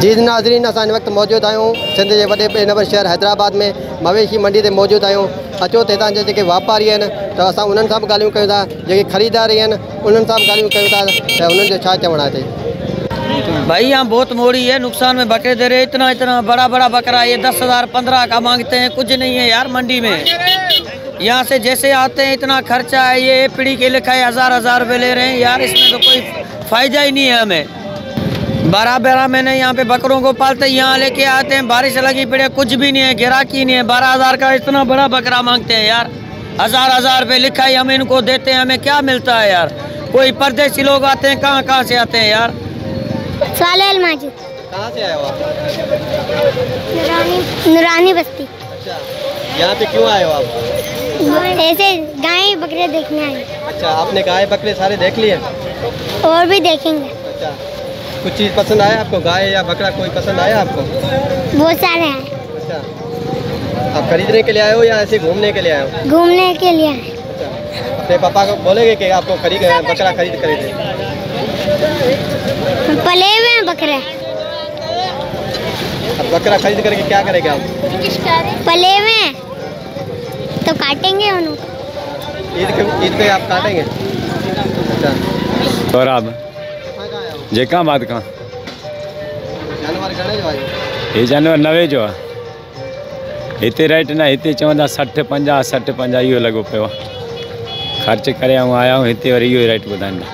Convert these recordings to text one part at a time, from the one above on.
जी नाज़रीन, असां इन वक़्तु मौजूदु आहियूं सिंध जे वॾे नंबर शहर हैदराबाद में मवेशी मंडी ते मौजूदु आहियूं। अचो त हितां जा जेके वापारी आहिनि त असां उन्हनि सां बि ॻाल्हियूं कयूं था, जेके ख़रीदारी आहिनि उन्हनि सां बि ॻाल्हियूं कयूं था त उन्हनि जो छा चवणु आहे। भाई यहाँ बहुत मोड़ी है, नुकसान में बकरे दे रहे, इतना इतना बड़ा बड़ा बकरा, ये 10,000 15 का मांगते हैं, कुछ नहीं है यार मंडी में। यहाँ से जैसे आते हैं इतना खर्चा है, ये पीढ़ी के लिखा है 1000 रुपये ले रहे हैं यार, इसमें तो कोई फ़ायदा ही नहीं है हमें। 12 महीने यहाँ पे बकरों को पालते, यहाँ लेके आते हैं, बारिश लगी पड़े, कुछ भी नहीं है, गिराकी नहीं है। 12,000 का इतना बड़ा बकरा मांगते हैं यार, 1000 रुपये लिखा है, हम इनको देते हैं, हमें क्या मिलता है यार। कोई परदेसी लोग आते हैं, कहाँ से आते हैं यार। सालेल माजिद। कहाँ से आए हो आप? नूरानी बस्ती। अच्छा, यहाँ पे क्यों आए हो आप? ऐसे गाय बकरे देखने आए। अच्छा, आपने गाय बकरे सारे देख लिए? और भी देखेंगे। अच्छा, कुछ चीज़ पसंद आया आपको, गाय या बकरा कोई पसंद आया आपको? बहुत सारे हैं। अच्छा, आप खरीदने के लिए आए हो या ऐसे घूमने के लिए आए हो? घूमने के लिए आए। अच्छा, अपने पापा को बोलेंगे कि आपको बकरा खरीद कर दे। पले हुए हैं बकरे। अब बकरा खरीद करके क्या करेंगे आप? पले हुए हैं तो काटेंगे उन्हें। ईद पे आप काटेंगे? अच्छा, और आप जेका बात कहाँ जानवर घणे जो आयो? ये जानवर 90 जो आहे। हिते रेट न, हिते चवंदा 60 50 60 50 इहो लॻो पियो आहे। ख़र्च करे आया हूँ हिते, वरी इहो रेट ॿुधाईंदा।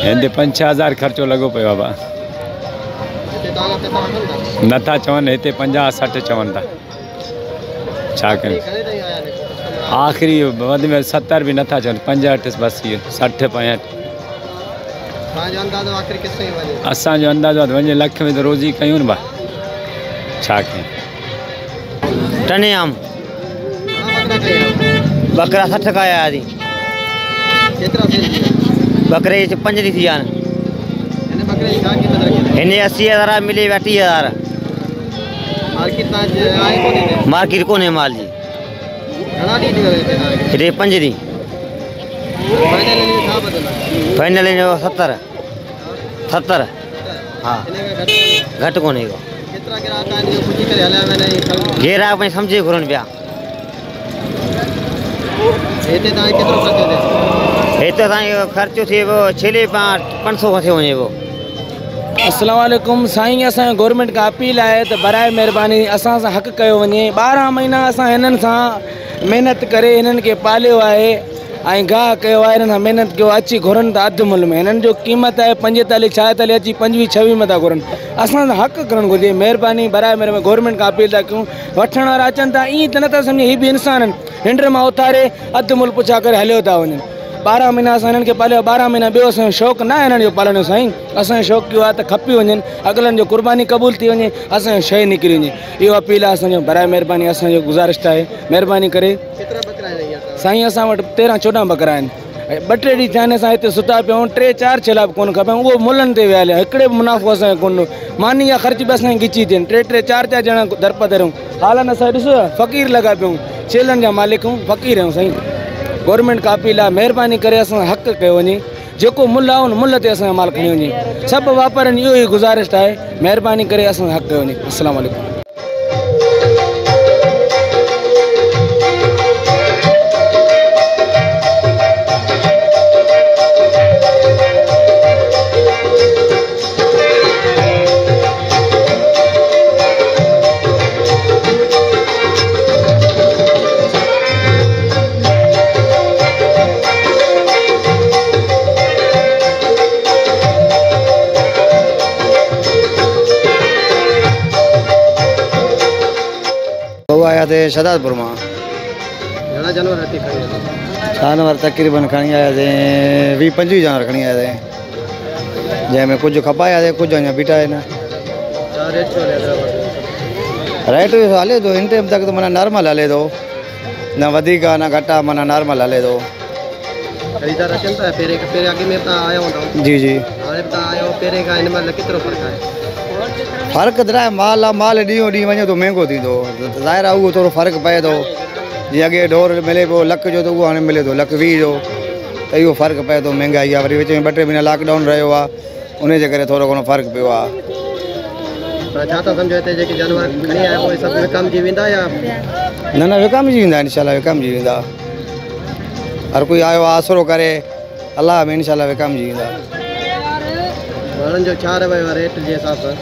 हिते 5-6 हज़ार ख़र्चो लॻो पियो आहे भाउ। नथा चवनि, हिते 50 60 चवनि था, छा कयूं। आख़िरी वधि में 70 बि नथा चवनि, 65 बसि, इहो 60 65। असांजो अंदाज़ो आहे वञे लख में त रोज़ी कयूं न भाउ, छा कयूं। टने आम बकरा 60 का आया थी, बकरे 5 दी थी यार। इन्हें 80,000 मिले, 30,000 मार्केट को माल जी। हिते 5 दी फाइनल 70 हाँ, घट को घेरा समझे घुरन पिया। खर्चो थे वो 600 थे वने वो। अस्सलाम वालेकुम साईं, असां गवर्नमेंट का अपील है तो बराए मेहरबानी असां सां हक़ कयो वञे। 12 महीना असां हिननि सां मेहनत करे हिननि खे पालियो आहे ऐं गाह कयो आहे, हिननि सां मेहनत कयो, अची घुरनि था अधु मुल्ह में। हिननि जो क़ीमत आहे 45 46, अची 25 26 में था घुरनि। असां सां हक़ करणु घुरिजे, महिरबानी बराए मेहरबानी गवर्नमेंट खां अपील था कयूं। वठण वारा अचनि था, ईअं त नथा सम्झे हीअ बि इंसान आहिनि, निंड मां उथारे अधु मुल्ह पुछा करे हलियो था वञनि। 12 महीना असां हिननि खे पालियो, 12 महीना ॿियो असांजो शौक़ु न आहे हिननि जो पालण जो साईं। असांजो शौक़ु इहो आहे त खपी वञनि, अगलनि जो कुर्बानी क़बूल थी वञे, असांजो शइ निकिरी वञे। इहो अपील आहे असांजो, बराए महिरबानी असांजो गुज़ारिश आहे, महिरबानी करे। साईं असां वटि 13-14 बकरा आहिनि। 2-3 ॾींहं थिया आहिनि असां हिते सुता पिया आहियूं, 3-4 छेला बि कोन खपनि, उहो मुलनि ते विया, हिकिड़े बि मुनाफ़ो असांजो कोन। मानी जा ख़र्च बि असांखे गिची थियनि, 3-3 4-4 ॼणा दरपदर आहियूं। हालनि असां ॾिसो फ़क़ीर लॻा पियूं, छेलनि जा मालिक आहियूं, फ़क़ीर आहियूं साईं। गवर्नमेंट का अपील आहे, महिरबानी करे असां हक़ कयो वञे, जेको मुल्ह आहे उन मुल्ह ते असांजो माल खणी वञे। सभु वापारनि इहो ई गुज़ारिश आहे, महिरबानी करे असां हक़ कयो वञे। अस्सलाम वालेकुम। आया थे शहजादपुर में। जानवर तकरीबन खड़ी आया थे 20-25 जानवर खड़ी आया थे, जैमें कुछ खपाया थे, कुछ अञा बीठा है ना। रेट हले तो इन टाइम तक तो मना नॉर्मल हले तो, ना वधिका ना घटा, मना नॉर्मल हले तो। खरीदार अचनि था, पहिरें अॻे में तव्हां आया हूंदव। जी जी, हाणे तव्हां आयो पहिरें खां हिन महिल केतिरो फ़र्क़ु आहे? फ़र्क़ु त आहे, माल आहे, माल ॾींहों ॾींहुं वञे तो महांगो थींदो, ज़ाहिर आहे उहो थोरो फ़र्क़ु पए थो। जीअं अॻे ढोर मिले पियो लख जो, त उहो हाणे मिले थो 1,20,000 जो, त इहो फ़र्क़ु पए थो, महांगाई आहे। वरी विच में 2-3 महीना लॉकडाउन रहियो आहे, उन जे करे थोरो घणो फ़र्क़ु पियो आहे। पर छा था सम्झो हिते जेके जानवर खणी आया उहे सभु विकामजी वेंदा या न विकामजी वेंदा, इंशाल्लाह विकामजी वेंदा। हर कोई आयो आहे आसरो करे, अलाह में इंशाल्लाह विकामजी वेंदा। माण्हुनि जो छा रवैयो आहे रेट जे हिसाब सां?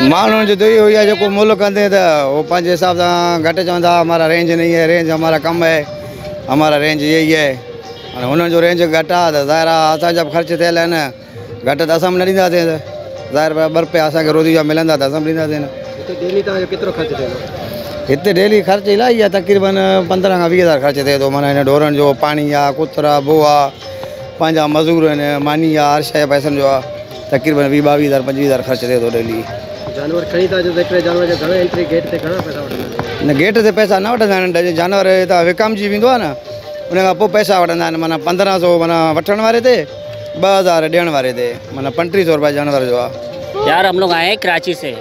माण्हुनि जो त इहो ई आहे, जेको मुल्क कंदे त उहो पंहिंजे हिसाब सां घटि चवंदा, हमारा रेंज नहीं है, रेंज हमारा कम है, हमारा रेंज ये ही है। हाणे हुननि जो रेंज घटि आहे त ज़ाहिर आहे असांजा बि ख़र्च थियल आहिनि, घटि त असां बि न ॾींदासीं। ज़ाहिर ॿ रुपया असांखे रोज़ी जा मिलंदा त असां बि ॾींदासीं। हिते डेली तव्हांजो केतिरो ख़र्च थिए थो? हिते डेली ख़र्च इलाही आहे, तक़रीबन 15 खां 20 हज़ार ख़र्च थिए थो। माना हिन ढोरनि जो पाणी आहे, कुतर आहे, बोह आहे, पंहिंजा मज़दूर आहिनि, मानी आहे, हर शइ पैसनि जो आहे। तक़रीबन 20-22 हज़ार 25 हज़ार ख़र्च थिए थो डेली। जानवर खणी था अचो त हिकिड़े जानवर जो घणो एंट्री गेट ते घणा पैसा वठंदा आहिनि? न गेट ते पैसा न वठंदा आहिनि, जानवर हितां विकामजी वेंदो आहे न, उन खां पोइ पैसा वठंदा आहिनि। माना 1500 माना वठण वारे ते, 2000 ॾियण वारे ते, माना 3500 रुपया जानवर जो आहे। यार हम लोग आए हैं कराची से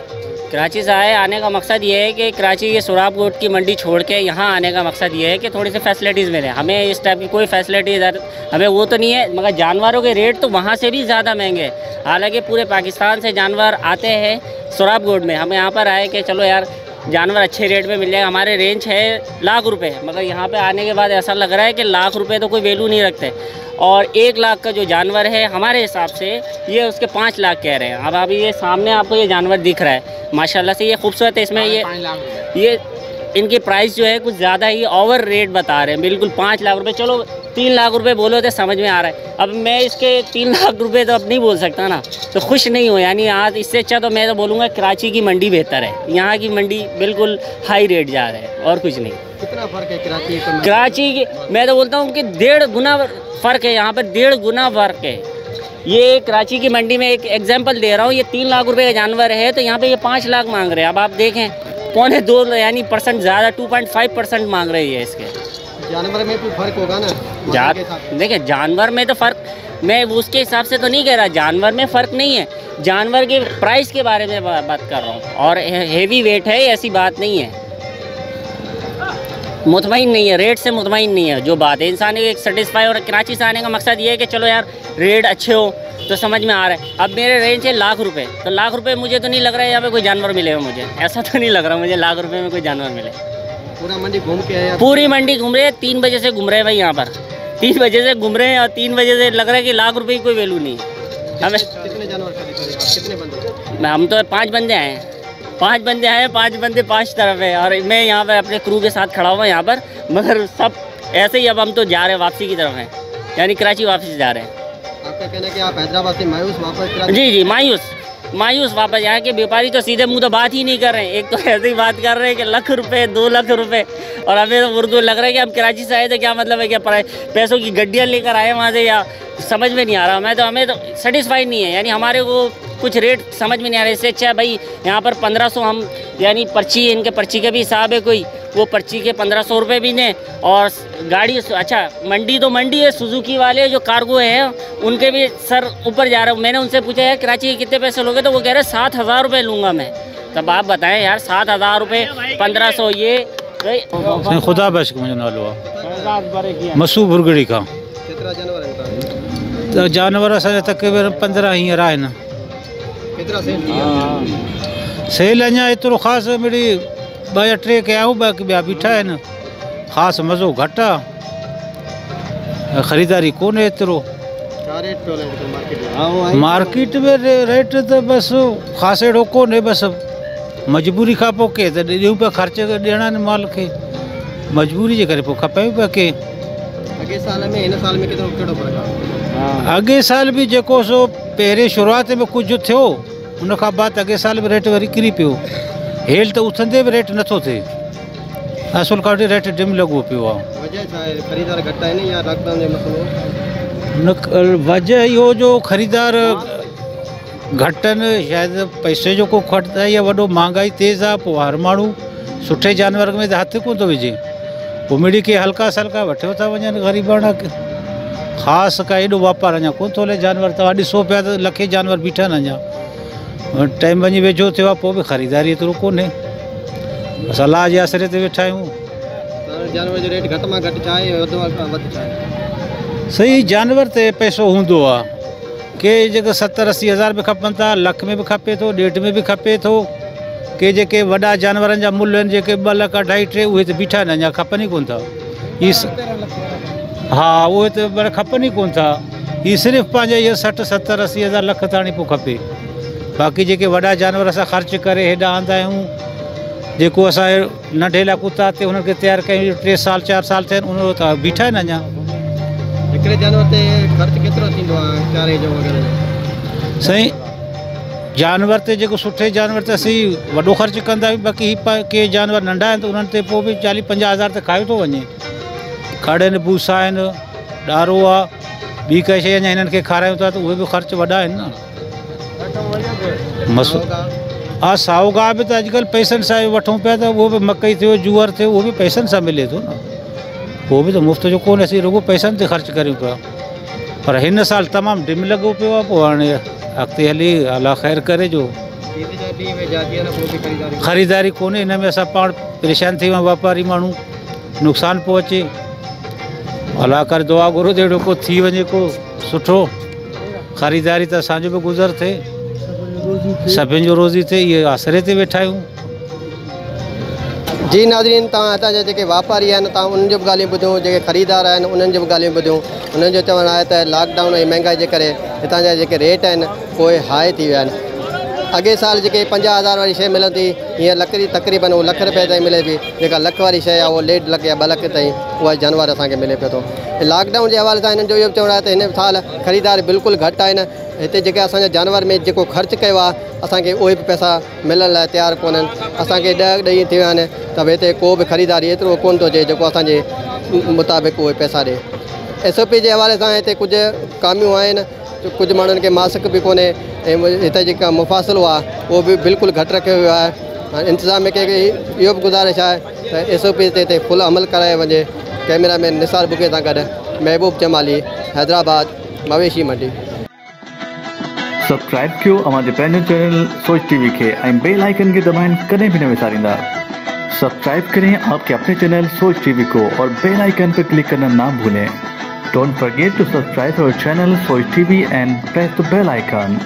आए। आने का मकसद ये है कि कराची ये सोराब गोट की मंडी छोड़ के यहाँ आने का मकसद ये है कि थोड़ी सी फैसिलिटीज़ मिले हमें। इस टाइप की कोई फैसिलिटी इधर हमें वो तो नहीं है, मगर जानवरों के रेट तो वहाँ से भी ज़्यादा महंगे हैं। हालांकि पूरे पाकिस्तान से जानवर आते हैं सोराब गोट में। हम यहाँ पर आए कि चलो यार जानवर अच्छे रेट में मिल जाएगा। हमारे रेंज है लाख रुपए, मगर यहाँ पे आने के बाद ऐसा लग रहा है कि लाख रुपए तो कोई वैल्यू नहीं रखते। और 1 लाख का जो जानवर है हमारे हिसाब से ये उसके 5 लाख कह रहे हैं। अब अभी ये सामने आपको ये जानवर दिख रहा है, माशाल्लाह से ये खूबसूरत है। इसमें ये इनकी प्राइस जो है कुछ ज़्यादा ही ओवर रेट बता रहे हैं, बिल्कुल 5 लाख रुपए। चलो 3 लाख रुपए बोलो तो समझ में आ रहा है। अब मैं इसके 3 लाख रुपए तो अब नहीं बोल सकता ना, तो खुश नहीं हो। यानी आज इससे अच्छा तो मैं तो बोलूँगा कराची की मंडी बेहतर है। यहाँ की मंडी बिल्कुल हाई रेट जा रहा है और कुछ नहीं। कितना फ़र्क है कराची की? मैं तो बोलता हूँ कि 1.5 गुना फ़र्क है, यहाँ पर 1.5 गुना फ़र्क है। ये कराची की मंडी में एक एग्जांपल दे रहा हूँ, ये 3 लाख रुपए का जानवर है तो यहाँ पे ये 5 लाख मांग रहे हैं। अब आप देखें 1.25 यानी % ज़्यादा 2.5% मांग रही है। इसके जानवर में भी फ़र्क होगा ना? देखिए जानवर में तो फ़र्क, मैं उसके हिसाब से तो नहीं कह रहा, जानवर में फ़र्क नहीं है, जानवर के प्राइस के बारे में बात कर रहा हूँ। और हेवी वेट है ऐसी बात नहीं है, मुतमईन नहीं है, रेट से मुतमईन नहीं है। जो बात है इंसान एक सेटिस्फाई। और कराची से आने का मकसद ये है कि चलो यार रेट अच्छे हो तो समझ में आ रहा है। अब मेरे रेंज है लाख रुपए, तो लाख रुपए मुझे तो नहीं लग रहा है यहाँ पे कोई जानवर मिलेगा। मुझे ऐसा तो नहीं लग रहा मुझे लाख रुपए में कोई जानवर मिले। पूरा मंडी घूम के आए? पूरी मंडी घूम रहे हैं, 3 बजे से घूम रहे हैं भाई। यहाँ पर 3 बजे से घूम रहे हैं और 3 बजे से लग रहा है कि लाख रुपए की कोई वैल्यू नहीं है। हमें कितने जानवर खरीदे? कितने बंदे? हम तो 5 बंदे आए हैं, 5 बंदे आए हैं, 5 बंदे 5 तरफ है। और मैं यहाँ पर अपने क्रू के साथ खड़ा हुआ यहाँ पर, मगर सब ऐसे ही। अब हम तो जा रहे हैं वापसी की तरफ हैं, यानी कराची वापस जा रहे हैं। आपका कहना है कि आप हैदराबाद से मायूस वापस? जी मायूस वापस। यहाँ के व्यापारी तो सीधे मुँह तो बात ही नहीं कर रहे हैं। एक तो ऐसे ही बात कर रहे हैं कि लाख रुपए 2 लाख रुपए, और हमें तो उनको लग रहा है कि हम कराची से आए तो क्या मतलब है, क्या पैसों की गड्डियाँ लेकर आए वहाँ से, या समझ में नहीं आ रहा। हमें तो सेटिस्फाइड नहीं है, यानी हमारे को कुछ रेट समझ में नहीं आ रहा। इससे अच्छा भाई यहाँ पर 1500 हम, यानी पर्ची, इनके पर्ची का भी हिसाब है कोई, वो पर्ची के 1500 रुपये भी दें। और गाड़ी अच्छा मंडी तो मंडी है, सुजुकी वाले जो कार्गो हैं उनके भी सर ऊपर जा रहा हूँ। मैंने उनसे पूछा है कराची के कितने पैसे लोगे, तो वो कह रहे 7000 रुपये लूँगा मैं। तब आप बताएं यार 7000 रुपये 1500 ये खुदा बश मुझे नालो आहे मसू बुरगड़ी का। केतिरा जानवर आहिनि? तो जानवर असांजा तक़रीबन 15 हींअर आहिनि। केतिरा सेल थी विया? सेल अञा एतिरो ख़ासि मिड़ी 2 या 3 कया आहियूं, बाक़ी ॿिया बीठा आहिनि। ख़ासि मज़ो घटि आहे, ख़रीदारी कोन्हे एतिरो। छा रेट पियो हले मार्केट में? मार्केट में रेट तो बसि ख़ासि अहिड़ो कोन्हे, बसि मजबूरी खां पोइ के त ॾियूं पिया, ख़र्च ॾियणा आहिनि माल खे, मजबूरी जे करे पोइ खपे पिया के। अॻे साल में हिन साल में कहिड़ो फ़र्क़ु आहे? अॻे साल बि जेको सो पहिरें शुरूआति में कुझु थियो, उन खां बाद अॻे साल में रेट वरी किरी पियो। हेल त उथंदे बि रेट नथो थिए, असुल खां वठी रेट डिम लॻो पियो आहे। वजह छा आहे? ख़रीदार घटि आहिनि या लॉकडाउन जो मसइलो? न वजह इहो जो ख़रीदार घटि आहिनि, शायदि पैसे जो को खट आहे या वॾो महांगाई तेज़ आहे। पोइ हर माण्हू सुठे जानवर में त हथु कोन थो विझे, पोइ मिड़ी के हल्का सल्का वठियो था वञनि ग़रीबाणा। ख़ासि का एॾो वापारु अञा कोन थो हले जानवर। तव्हां ॾिसो पिया त लखे जानवर बीठा आहिनि अञा, टाइम वञी वेझो थियो आहे, पोइ बि ख़रीदारी एतिरो कोन्हे। बसि अलाह जे आसरे ते वेठा आहियूं। जानवर जो रेट घटि मां घटि छा आहे, वधि छा आहे? सही जानवर ते पैसो हूंदो आहे, के जेके 70-80 हज़ार में खपनि था, लख में भी खपे थो, 1.5 में भी खपे थो। के जेके वॾा जानवरनि जा मुल आहिनि जेके 2 लाख 2.5 3 उहे त बीठा आहिनि, अञा खपनि ई कोन था। हा उहे त पर खपनि ई कोन था। ही सिर्फ़ु पंहिंजे इहे 60 70 80 हज़ार लख ताणी पोइ खपे। बाक़ी जेके वॾा जानवर असां ख़र्च करे हेॾा आंदा आहियूं, जेको असां नंढे लाइ कुता ते हुननि खे तयारु कयूं 3 साल 4 साल थिया आहिनि, उन त बीठा आहिनि अञा। हिकिड़े जानवर ते ख़र्च केतिरो थींदो आहे चारे जो वग़ैरह? साईं जानवर ते जेको सुठे जानवर ते असीं वॾो ख़र्च कंदा आहियूं। बाक़ी के जानवर नंढा आहिनि त उन्हनि ते पोइ बि 40-50 हज़ार त खायो थो वञे। खड़ आहिनि, भूसा आहिनि, ॾारो आहे, ॿी काई शइ अञा हिननि खे खारायूं था त उहे बि ख़र्च वॾा आहिनि न। हा साओ गाह बि त अॼुकल्ह पैसनि सां वठूं पिया त उहो बि मकई थियो, जूअर थियो, उहो बि पैसनि सां मिले थो न। उहो बि त मुफ़्त जो कोन्हे, असीं रुॻो पैसनि ते ख़र्च करियूं पिया। पर हिन साल तमामु डिम लॻो पियो आहे। पोइ हाणे अॻिते हली अलाह ख़ैर करे जो ख़रीदारी कोन्हे। हिन में असां पाण परेशान थी विया आहियूं, वापारी माण्हू नुक़सानु पियो अचे। अलाह करे दुआ घुरो जहिड़ो को थी वञे को सुठो, ख़रीदारी त असांजो बि गुज़र थिए, सभिनि जो रोज़ी थिए। इहे आसरे ते वेठा आहियूं। जी नाज़रीन, तव्हां हितां जा जेके वापारी आहिनि तव्हां उन्हनि जो बि ॻाल्हियूं ॿुधियूं, जेके ख़रीदार आहिनि उन्हनि जो बि ॻाल्हियूं ॿुधियूं। उन्हनि जो चवणु आहे त लॉकडाउन ऐं महांगाई जे करे हितां जा जेके रेट आहिनि उहे हाई थी विया आहिनि। अॻे साल जेके 50 हज़ार वारी शइ मिलंदी, हीअं लकड़ी तक़रीबन उहो लख रुपए ताईं मिले थी। जेका लख वारी शइ आहे उहो 1.5 लख या 2 लख ताईं उहा जानवर असांखे मिले पियो थो। लॉकडाउन जे हवाले सां हिननि जो इहो बि चवणु आहे त हिन साल ख़रीदार बिल्कुलु घटि आहिनि। हिते जेके असांजा जानवर में जेको ख़र्चु कयो आहे असांखे उहे बि पैसा मिलण लाइ तयारु कोन्हनि। असांखे 10 ॾींहं थी विया आहिनि त हिते को बि ख़रीदारी एतिरो कोन थो अचे जेको असांजे मुताबिक़ उहे पैसा ॾिए। SOP जे हवाले सां हिते कुझु कामियूं आहिनि, कुझु माण्हुनि खे मास्क बि कोन्हे ऐं हिते जेका मुफ़ासिलो आहे उहो बि बिल्कुलु घटि रखियो वियो आहे। इंतिज़ाम में कंहिंखे इहो बि गुज़ारिश आहे त SOP ते फुल अमल कराए वञे। कैमरामैन निसार बुके सां गॾु महबूब जमाली, हैदराबाद, मवेशी मंडी। सब्सक्राइब कयो हमारे पैनल चैनल सोच टीवी के बेल आइकन के दबाएं, कदें भी न विसारिंदा। सब्सक्राइब करें आपके अपने चैनल सोच टीवी को और बेल आइकन पर क्लिक करना ना भूलें। Don't forget to subscribe our channel Soch TV and press the bell icon.